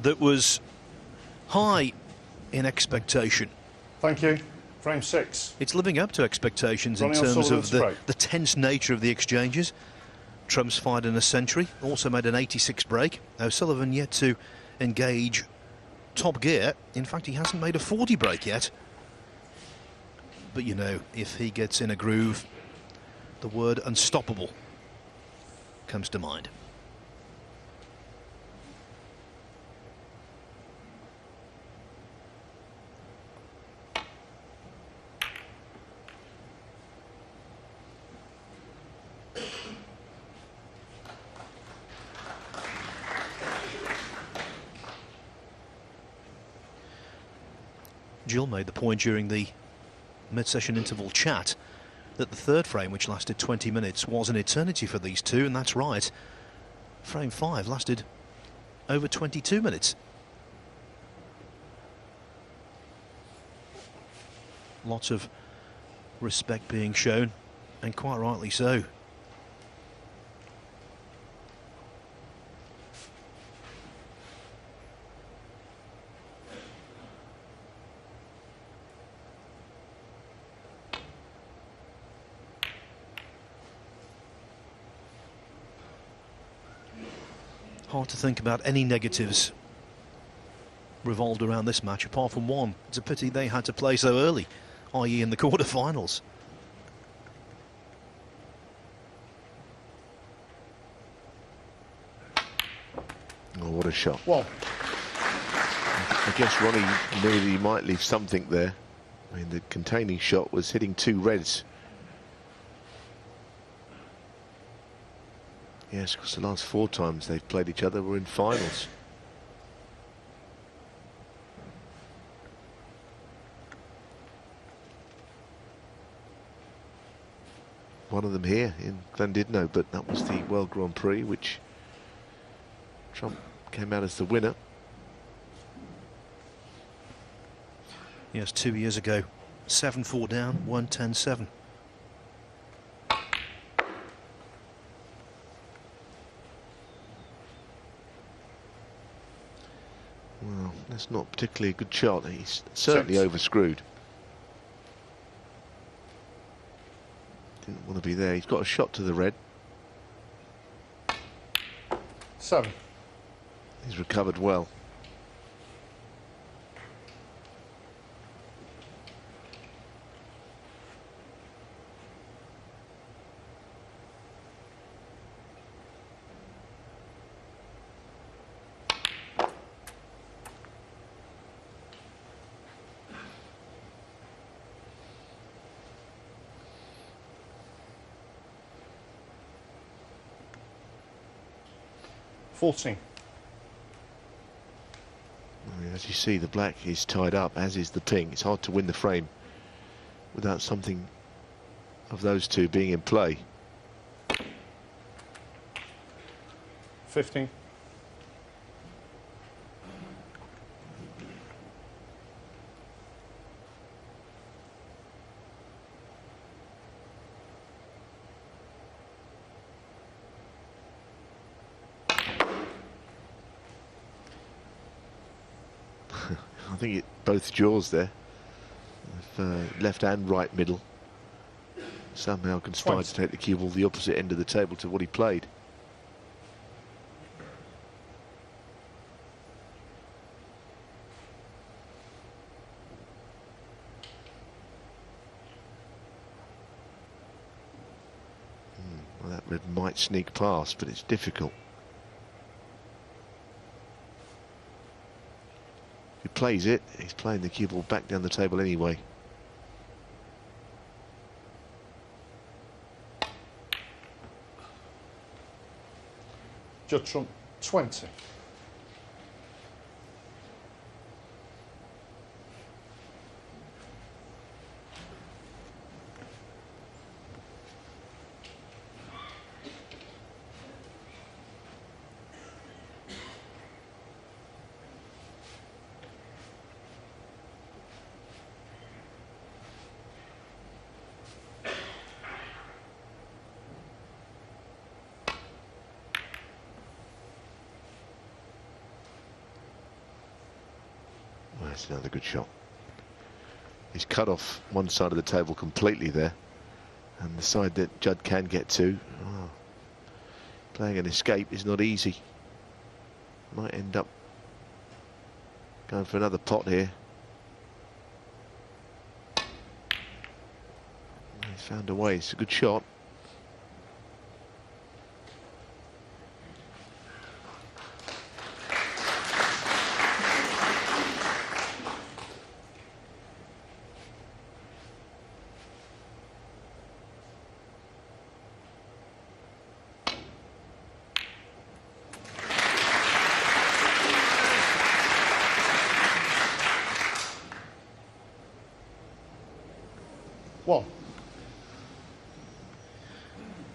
that was high in expectation. Thank you. Frame 6. It's living up to expectations in Ronnie terms O'Sullivan of to break. the tense nature of the exchanges. Trump's fired in a century, also made an 86 break. O'Sullivan yet to engage top gear. In fact, he hasn't made a 40 break yet. But you know, if he gets in a groove, the word unstoppable comes to mind. Jill made the point during the mid-session interval chat that the third frame, which lasted 20 minutes, was an eternity for these two, and that's right. Frame 5 lasted over 22 minutes. Lots of respect being shown, and quite rightly so. Hard to think about any negatives revolved around this match, apart from one. It's a pity they had to play so early, i.e. in the quarterfinals. Oh, what a shot. Well, I guess Ronnie knew that he might leave something there. I mean, the containing shot was hitting two reds. Yes, because the last 4 times they've played each other were in finals. One of them here in Llandudno, but that was the World Grand Prix, which Trump came out as the winner. Yes, 2 years ago. 7-4 down, 1-10-7. Well, that's not particularly a good shot. He's certainly 6. overscrewed. Didn't want to be there. He's got a shot to the red. 7. He's recovered well. As you see, the black is tied up, as is the pink. It's hard to win the frame without something of those two being in play. 15. I think both jaws there, left and right middle, somehow conspired to take the cue ball the opposite end of the table to what he played. Well, that red might sneak past, but it's difficult. He plays it, he's playing the cue ball back down the table anyway. Judge Trump 20. That's another good shot. He's cut off one side of the table completely there, and the side that Judd can get to. Oh, playing an escape is not easy. Might end up going for another pot here. He's found a way. It's a good shot. One.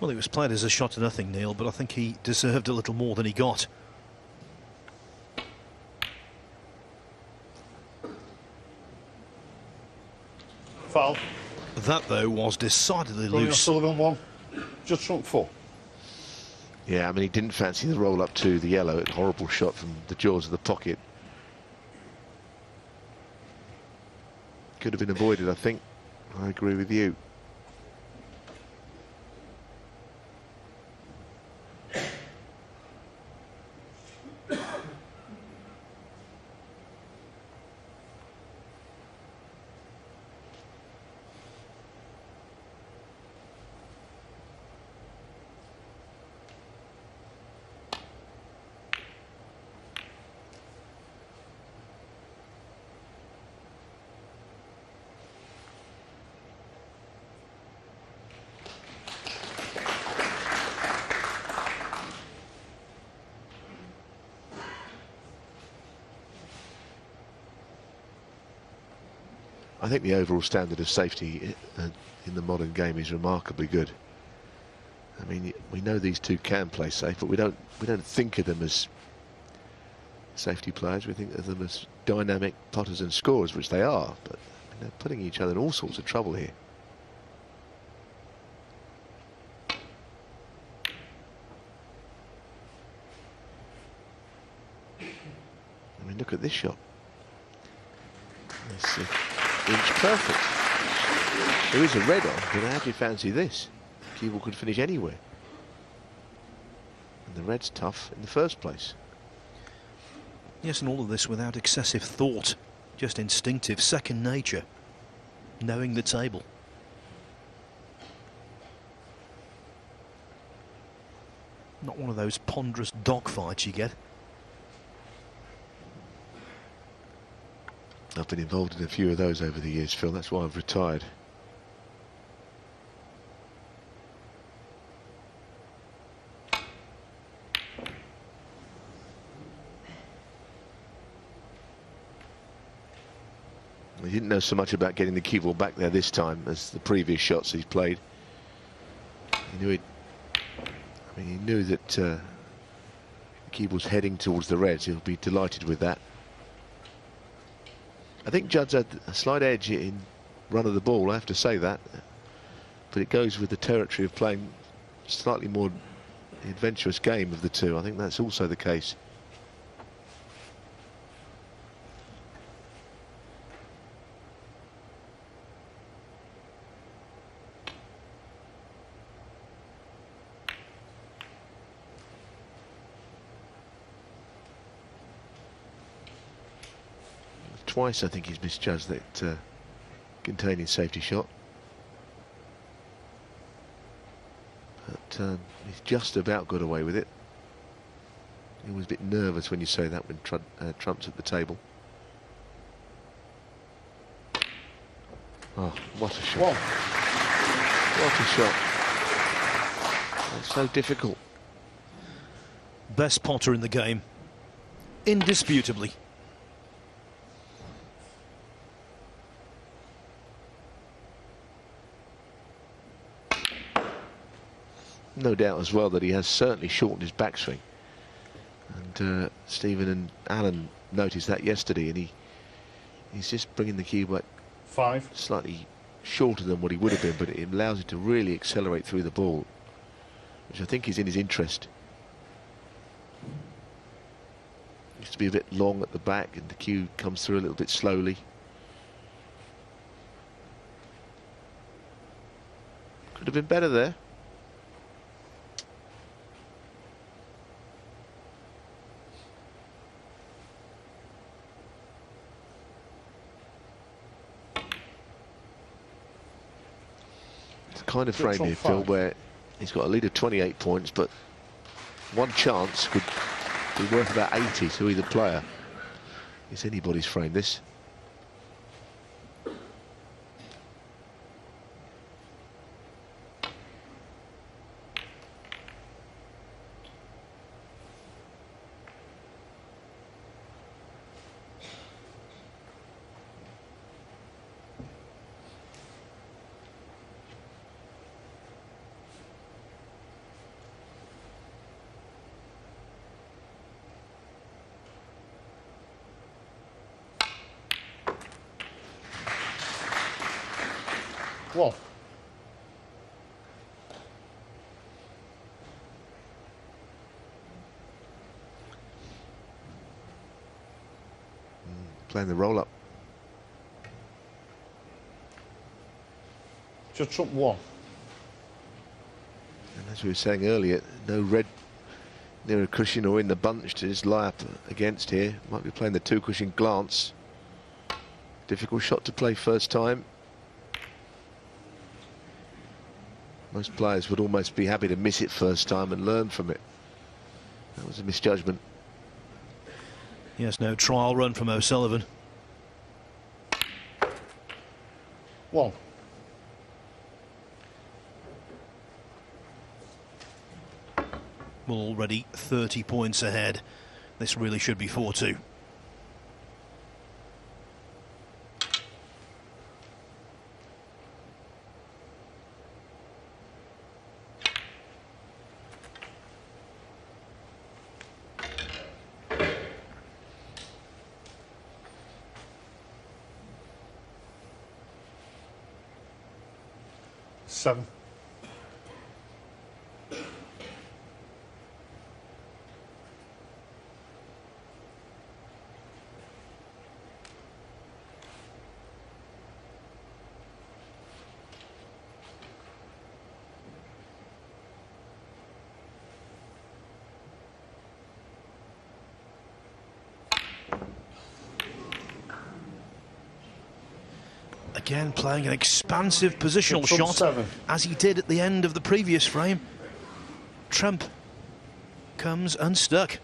Well, it was played as a shot to nothing, Neil, but I think he deserved a little more than he got. Foul. That, though, was decidedly Ronnie loose. O'Sullivan 1. Just trump 4. Yeah, I mean, he didn't fancy the roll up to the yellow. Horrible shot from the jaws of the pocket. Could have been avoided, I think. I agree with you. I think the overall standard of safety in the modern game is remarkably good. I mean, we know these two can play safe, but we don't think of them as safety players. We think of them as dynamic potters and scorers, which they are. But they're putting each other in all sorts of trouble here. I mean, look at this shot. It's inch perfect. There is a red on, but how do you fancy this? Cue ball could finish anywhere. And the red's tough in the first place. Yes, and all of this without excessive thought. Just instinctive, second nature. Knowing the table. Not one of those ponderous dogfights you get. I've been involved in a few of those over the years, Phil. That's why I've retired. He didn't know so much about getting the cue ball back there this time as the previous shots he's played. He knew it. I mean, he knew that the cue ball's heading towards the reds. He'll be delighted with that. I think Judd's had a slight edge in run of the ball, I have to say that. But it goes with the territory of playing slightly more adventurous game of the two. I think that's also the case. Twice I think he's misjudged that containing safety shot. But he's just about got away with it. He was a bit nervous when you say that when Trump's at the table. Oh, what a shot. Whoa. What a shot. It's so difficult. Best potter in the game. Indisputably. No doubt as well that he has certainly shortened his backswing. And Stephen and Alan noticed that yesterday, and he's just bringing the cue back 5. slightly shorter than what he would have been, but it allows him to really accelerate through the ball, which I think is in his interest. Used to be a bit long at the back, and the cue comes through a little bit slowly. Could have been better there. It's the kind of frame here, Phil, where he's got a lead of 28 points, but one chance could be worth about 80 to either player. It's anybody's frame, this. One. Playing the roll-up. Just trump 1. And as we were saying earlier, no red near a cushion or in the bunch to just lie up against here. Might be playing the 2-cushion glance. Difficult shot to play first time. Most players would almost be happy to miss it first time and learn from it. That was a misjudgment. Yes, no trial run from O'Sullivan. 1. Well, already 30 points ahead. This really should be 4-2. Seven. Again, playing an expansive positional Trump shot, 7. as he did at the end of the previous frame. Trump comes unstuck.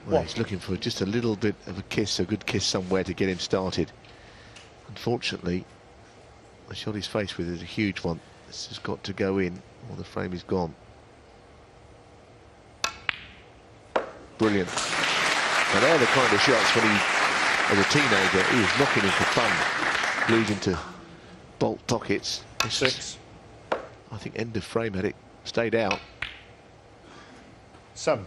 Well, he's looking for just a little bit of a kiss, a good kiss somewhere to get him started. Unfortunately, the shot he's faced with is a huge one. This has got to go in, or the frame is gone. Brilliant. Now they're the kind of shots when he, as a teenager, he was knocking in for fun, glued into bolt pockets. 6. I think end of frame had it stayed out. 7.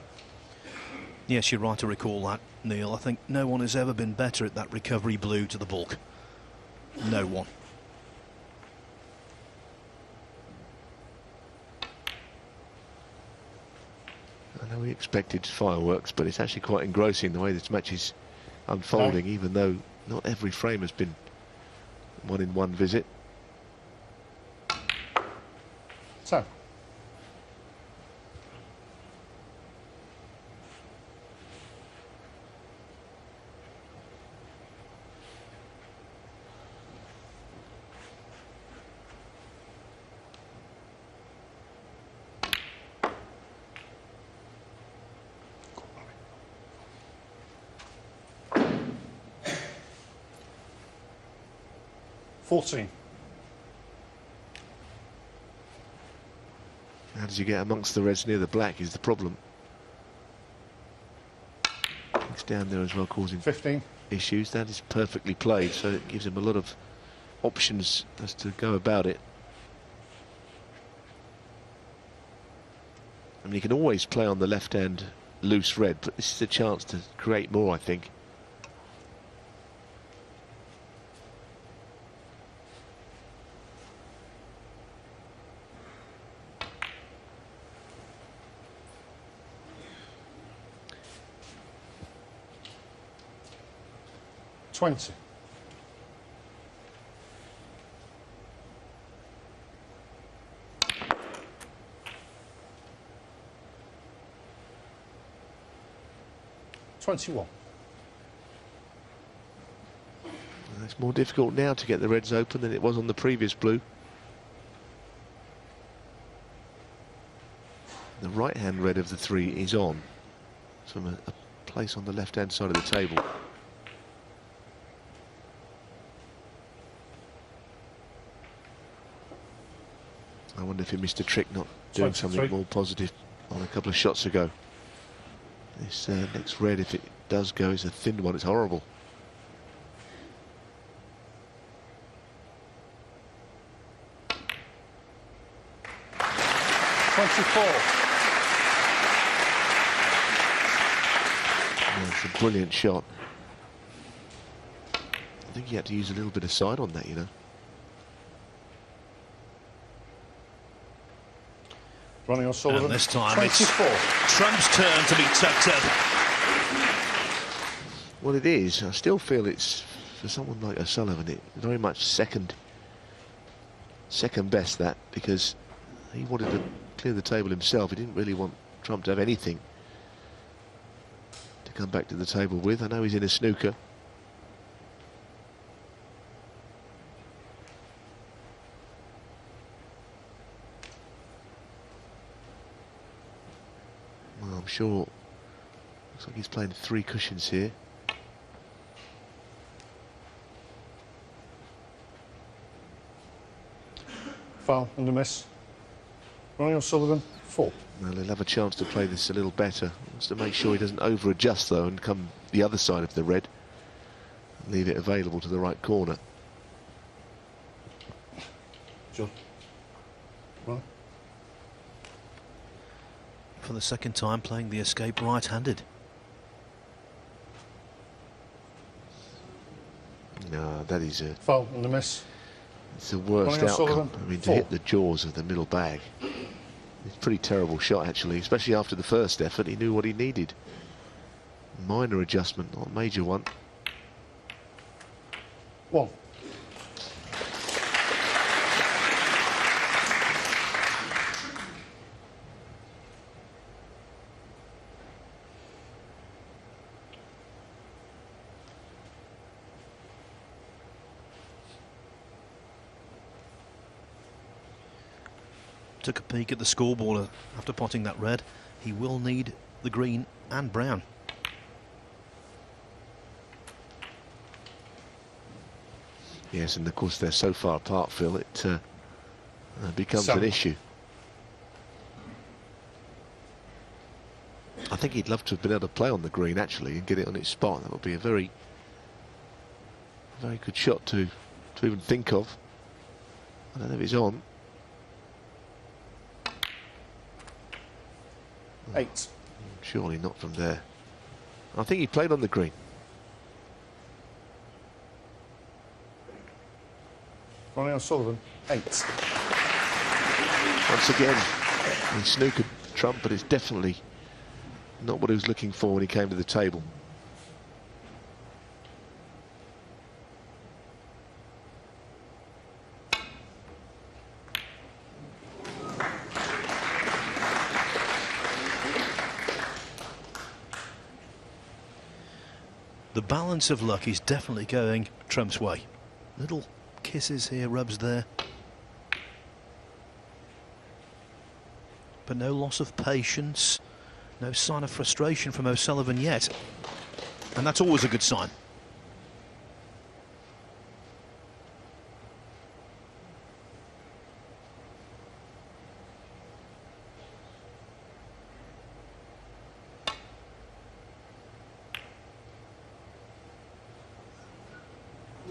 Yes, you're right to recall that, Neil. I think no one has ever been better at that recovery blue to the bulk. No one. I know we expected fireworks, but it's actually quite engrossing the way this match is unfolding, even though not every frame has been one in one visit. 10. How does you get amongst the reds near the black is the problem. It's down there as well, causing 15. issues. That is perfectly played, so it gives him a lot of options as to go about it. mean, you can always play on the left-hand loose red, but this is a chance to create more, I think. $20. $21. It's more difficult now to get the reds open than it was on the previous blue. The right-hand red of the three is on. It's from a place on the left-hand side of the table. I wonder if he missed a trick not doing 23. something more positive on a couple of shots ago. This next red, if it does go, is a thin one. It's horrible. It's a brilliant shot. I think he had to use a little bit of side on that, you know. Ronnie O'Sullivan. And this time 24. it's Trump's turn to be tucked up. Well, it is. I still feel it's, for someone like O'Sullivan, it very much second best, that, because he wanted to clear the table himself. He didn't really want Trump to have anything to come back to the table with. I know he's in a snooker. Well, I'm sure. Looks like he's playing 3 cushions here. Foul and a miss. Ronnie O'Sullivan, 4. Well, he'll have a chance to play this a little better. Wants to make sure he doesn't over-adjust, though, and come the other side of the red. And leave it available to the right corner. John. Right. For the second time playing the escape right-handed. No, that is a... Foul and a miss. It's the worst Ronnie outcome. O'Sullivan, I mean, to 4. hit the jaws of the middle bag. It's a pretty terrible shot, actually, especially after the first effort. He knew what he needed. Minor adjustment, not a major one. 1. Took a peek at the scoreboard after potting that red. He will need the green and brown. Yes, and of course they're so far apart, Phil, it becomes an issue. I think he'd love to have been able to play on the green, actually, and get it on its spot. That would be a very, very good shot to even think of. I don't know if it's on. 8. Surely not from there. I think he played on the green. Ronnie O'Sullivan, 8. Once again, he snookered Trump, but it's definitely not what he was looking for when he came to the table. The balance of luck is definitely going Trump's way. Little kisses here, rubs there. But no loss of patience, no sign of frustration from O'Sullivan yet. And that's always a good sign.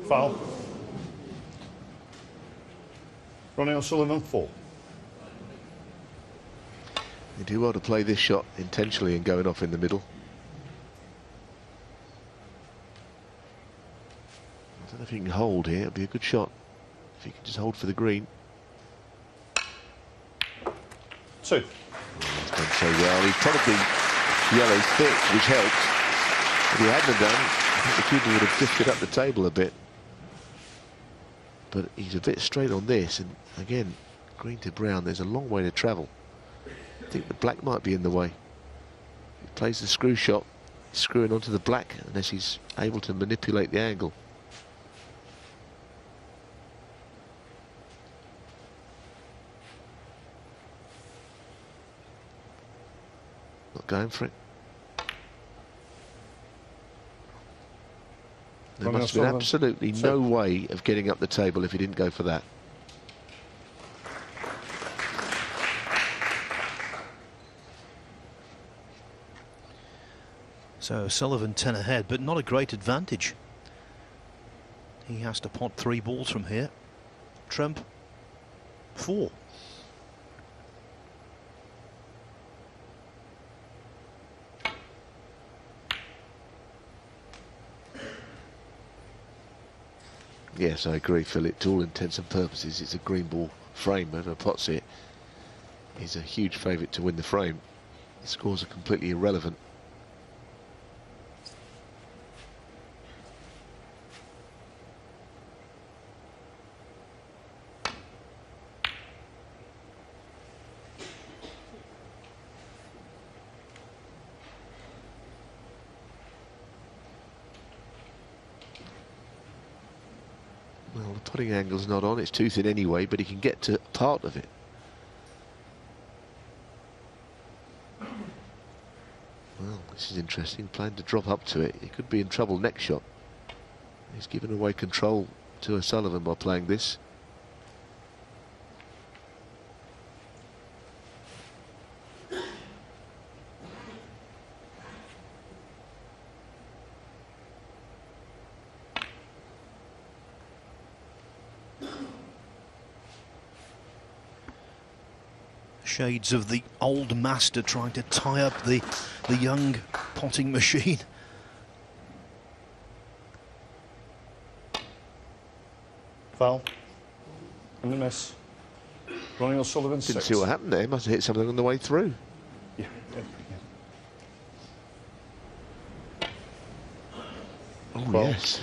Foul. Ronnie O'Sullivan, 4. You do well to play this shot intentionally and going off in the middle. I don't know if you can hold here. It'll be a good shot if you can just hold for the green. 2. Oh, he's done so well. He's prodded the yellow thick, which helped. If he hadn't have done, I think the keeper would have drifted up the table a bit. But he's a bit straight on this, and again, green to brown, there's a long way to travel. I think the black might be in the way. He plays the screw shot, screwing onto the black, unless he's able to manipulate the angle. Not going for it. There must have been absolutely no way of getting up the table if he didn't go for that. So Sullivan 10 ahead, but not a great advantage. He has to pot 3 balls from here. Trump 4. Yes, I agree, Phil. To all intents and purposes, it's a green ball frame. Whoever pots it is a huge favourite to win the frame. The scores are completely irrelevant. Well, the putting angle's not on, it's too thin anyway, but he can get to part of it. Well, this is interesting, planning to drop up to it. He could be in trouble next shot. He's given away control to O'Sullivan by playing this. Shades of the old master trying to tie up the young potting machine. Foul. And a miss. Ronnie O'Sullivan 6. Didn't see what happened there. Must have hit something on the way through. Yeah. Oh, Well, yes.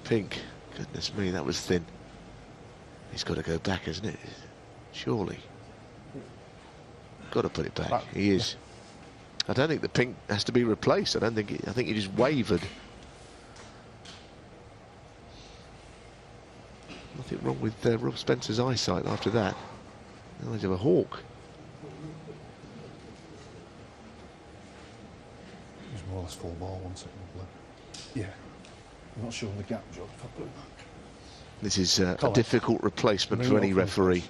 Pink. Goodness me, that was thin. He's got to go back, hasn't it? Surely. Got to put it back. He is. Yeah. I don't think the pink has to be replaced. I think he just wavered. Nothing wrong with Rob Spencer's eyesight after that. The eyes of a hawk. It was more or less full ball, wasn't it? Yeah. I'm not sure on the gap, George, if I put it back. This is a difficult replacement for any referee.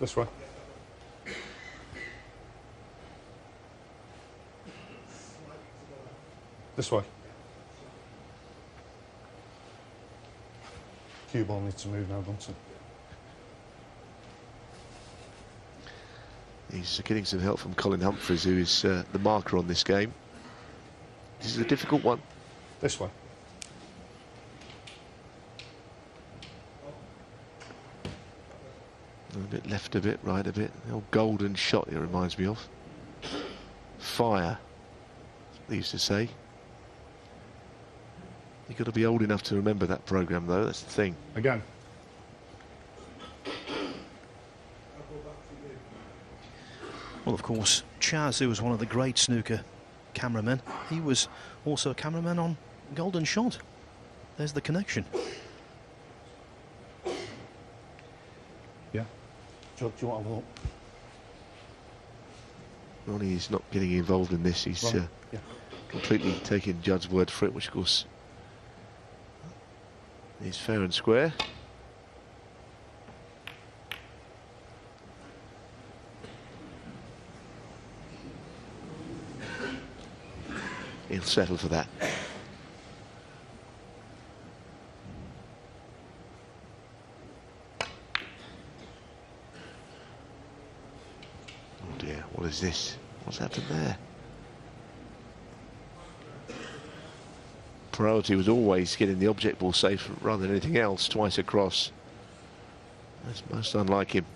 This way. This way. Cue ball needs to move now, doesn't it? He's getting some help from Colin Humphries, who is the marker on this game. This is a difficult one. This way. A bit left a bit, right a bit. The old golden shot, it reminds me of. Fire, they used to say. You've got to be old enough to remember that programme, though, that's the thing. Again. Well, of course, Chaz, who was one of the great snooker cameramen, he was also a cameraman on Golden Shot. There's the connection. Yeah. George, do you want to have a look? Ronnie is not getting involved in this. He's completely taking Judd's word for it, which, of course, is fair and square. He'll settle for that. is this? What's happened there? Priority was always getting the object ball safe rather than anything else, twice across. That's most unlike him.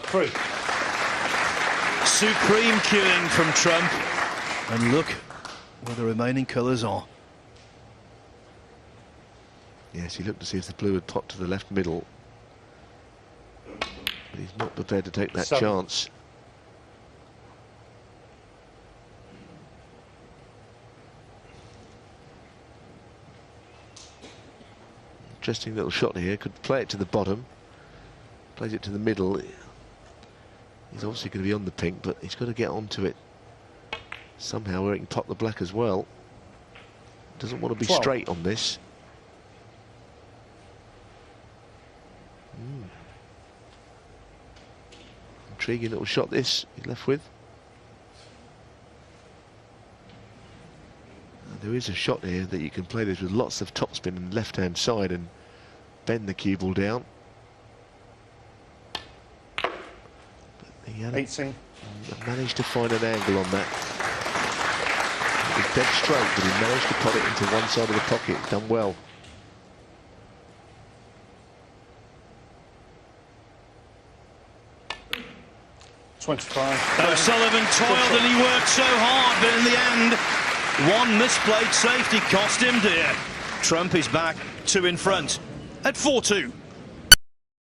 Free. Supreme cueing from Trump. And look where the remaining colours are. Yes, he looked to see if the blue had popped to the left middle. But he's not prepared to take that chance. Interesting little shot here. Could play it to the bottom. Plays it to the middle. He's obviously going to be on the pink, but he's got to get onto it somehow where he can pop the black as well. Doesn't want to be 12. straight on this. Intriguing little shot this he's left with. There is a shot here that you can play this with lots of topspin and left-hand side and bend the cue ball down. But he had 18. managed to find an angle on that. It was dead straight, but he managed to put it into one side of the pocket. Done well. O'Sullivan toiled and he worked so hard, but in the end, one misplayed safety cost him dear. Trump is back 2 in front at 4-2.